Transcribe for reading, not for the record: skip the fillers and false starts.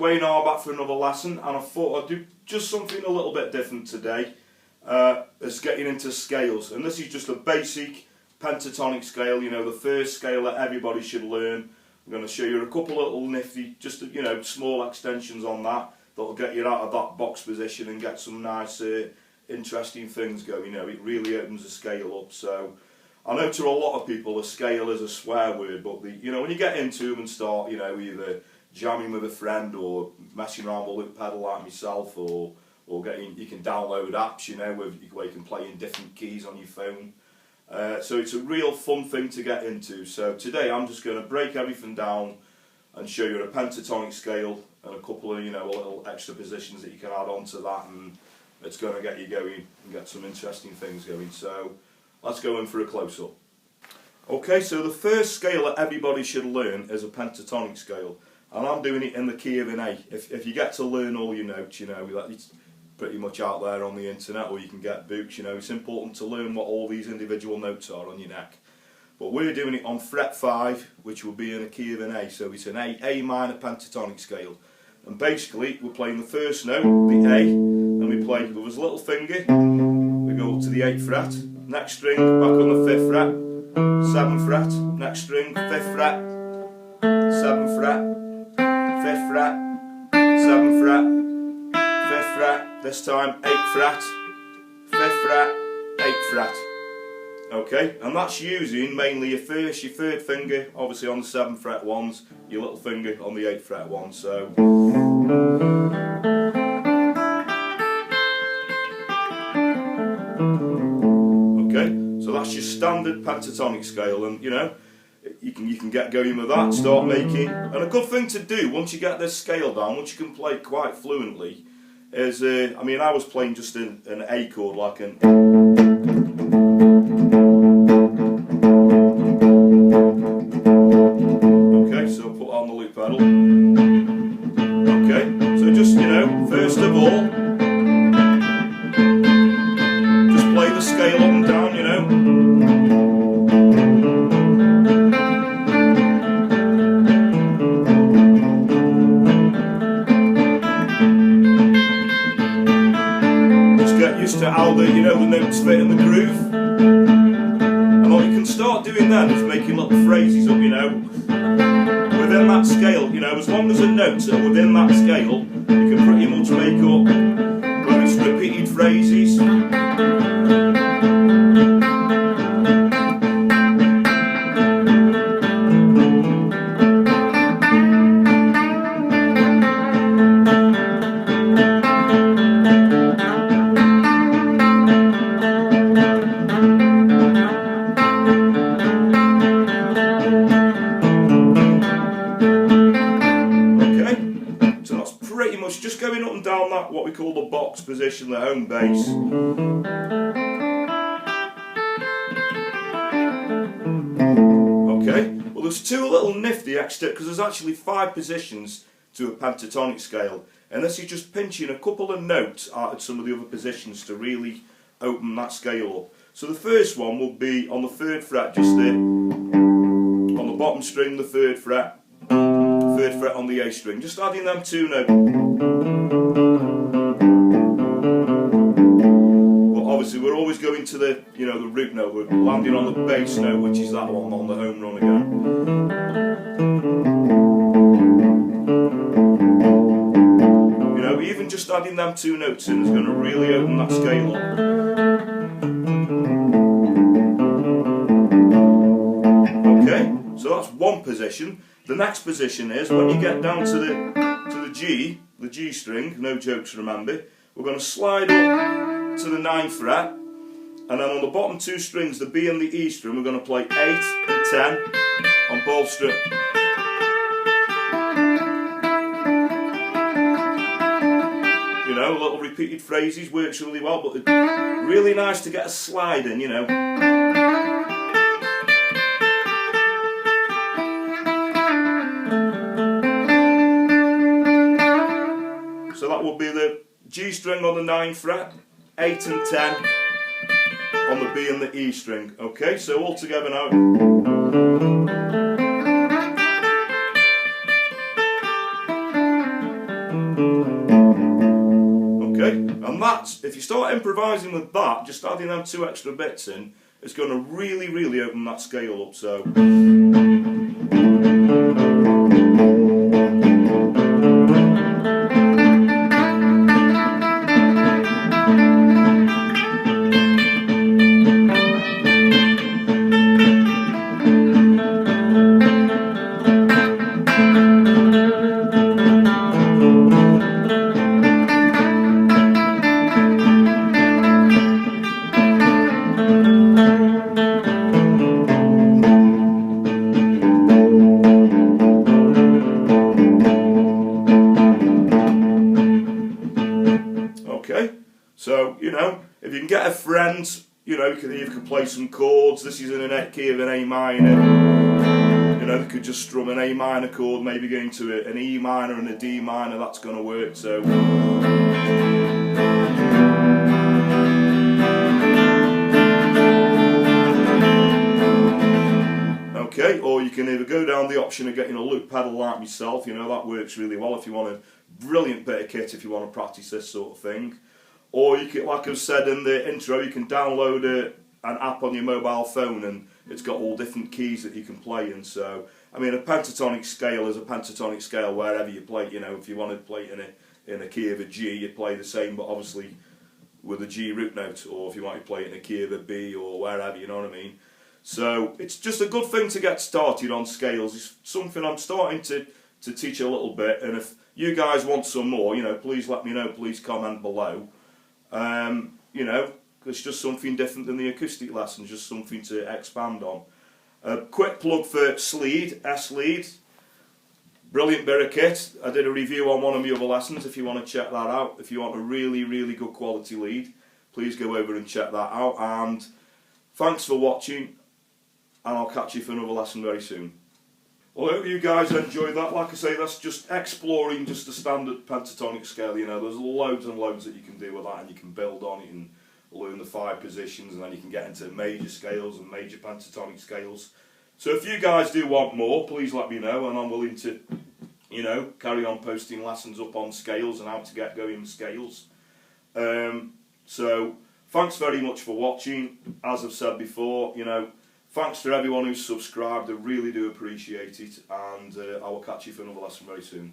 Wayne are back for another lesson, and I thought I'd do just something a little bit different today, as getting into scales. And this is just a basic pentatonic scale, you know, the first scale that everybody should learn. I'm going to show you a couple of little nifty, just, you know, small extensions on that that'll get you out of that box position and get some nice, interesting things going. You know, it really opens the scale up. So I know to a lot of people a scale is a swear word, but you know, when you get into them and start, you know, either jamming with a friend or messing around with a loop pedal like myself, or you can download apps, you know, where you can play in different keys on your phone. So it's a real fun thing to get into. So today I'm just going to break everything down and show you a pentatonic scale and a couple of, you know, little extra positions that you can add on to that, and it's going to get you going and get some interesting things going. So let's go in for a close-up. Okay, so the first scale that everybody should learn is a pentatonic scale, and I'm doing it in the key of an A. If you get to learn all your notes, you know, it's pretty much out there on the internet, or you can get books, you know, it's important to learn what all these individual notes are on your neck. But we're doing it on fret 5, which will be in a key of an A, so it's an A minor pentatonic scale. And basically, we're playing the first note, the A, and we play with his little finger, we go up to the 8th fret, next string, back on the 5th fret, 7th fret, next string, 5th fret, 7th fret, 5th fret, 7th fret, 5th fret, this time 8th fret, 5th fret, 8th fret. Okay, and that's using mainly your third finger, obviously on the 7th fret ones, your little finger on the 8th fret one. So okay, so that's your standard pentatonic scale, and you know, you can get going with that, start making. And a good thing to do once you get this scale down, once you can play quite fluently, is I mean, I was playing just an A chord, like an. Okay, so put on the loop pedal. Okay, so just, you know, first of all, just play the scale up and down, you know. Used to how the, you know, the notes fit in the groove, and what you can start doing then is making little phrases up, you know, within that scale. You know, as long as the notes are within that scale, you can pretty much make up, whether it's repeated phrases. Just going up and down that, what we call the box position, the home bass. Okay, well there's two little nifty extra, because there's actually 5 positions to a pentatonic scale, and this is just pinching a couple of notes out of some of the other positions to really open that scale up. So the first one will be on the 3rd fret, just there, on the bottom string, the 3rd fret. 3rd fret on the A string, just adding them 2 notes. But obviously we're always going to the, you know, the root note. We're landing on the bass note, which is that one on the home run again. You know, even just adding them 2 notes in is going to really open that scale up. Okay, so that's one position. The next position is when you get down to the G string, no jokes, remember, we're going to slide up to the 9th fret, and then on the bottom 2 strings, the B and the E string, we're going to play 8 and 10 on both strings. You know, little repeated phrases works really well, but it's really nice to get a slide in, you know. So that will be the G string on the 9th fret, 8 and 10 on the B and the E string. Okay, so all together now. And that's, if you start improvising with that, just adding them 2 extra bits in, it's going to really, really open that scale up. So. Okay, so, you know, if you can get a friend, you know, you can play some chords. This is in an key of an A minor. You know, they could just strum an A minor chord, maybe go into an E minor and a D minor, that's going to work, so. Okay, or you can either go down the option of getting a loop pedal like myself, you know, that works really well if you want a brilliant bit of kit, if you want to practice this sort of thing. Or you can, like I've said in the intro, you can download an app on your mobile phone and it's got all different keys that you can play in. So, I mean, a pentatonic scale is a pentatonic scale wherever you play it. You know, if you want to play it in a key of a G, you play the same, but obviously with a G root note, or if you want to play it in a key of a B or wherever, you know what I mean. So it's just a good thing to get started on scales. It's something I'm starting to teach a little bit, and if you guys want some more, you know, please let me know, please comment below. You know, it's just something different than the acoustic lessons, just something to expand on. A quick plug for S-Lead, S-Lead, brilliant bit of kit. I did a review on one of my other lessons if you want to check that out. If you want a really, really good quality lead, please go over and check that out. And thanks for watching, and I'll catch you for another lesson very soon. Well, I hope you guys enjoyed that. Like I say, that's just exploring just the standard pentatonic scale. You know, there's loads and loads that you can do with that, and you can build on it and learn the 5 positions, and then you can get into major scales and major pentatonic scales. So if you guys do want more, please let me know, and I'm willing to, you know, carry on posting lessons up on scales and how to get going with scales. So thanks very much for watching. As I've said before, you know, thanks for everyone who's subscribed. I really do appreciate it, and I will catch you for another lesson very soon.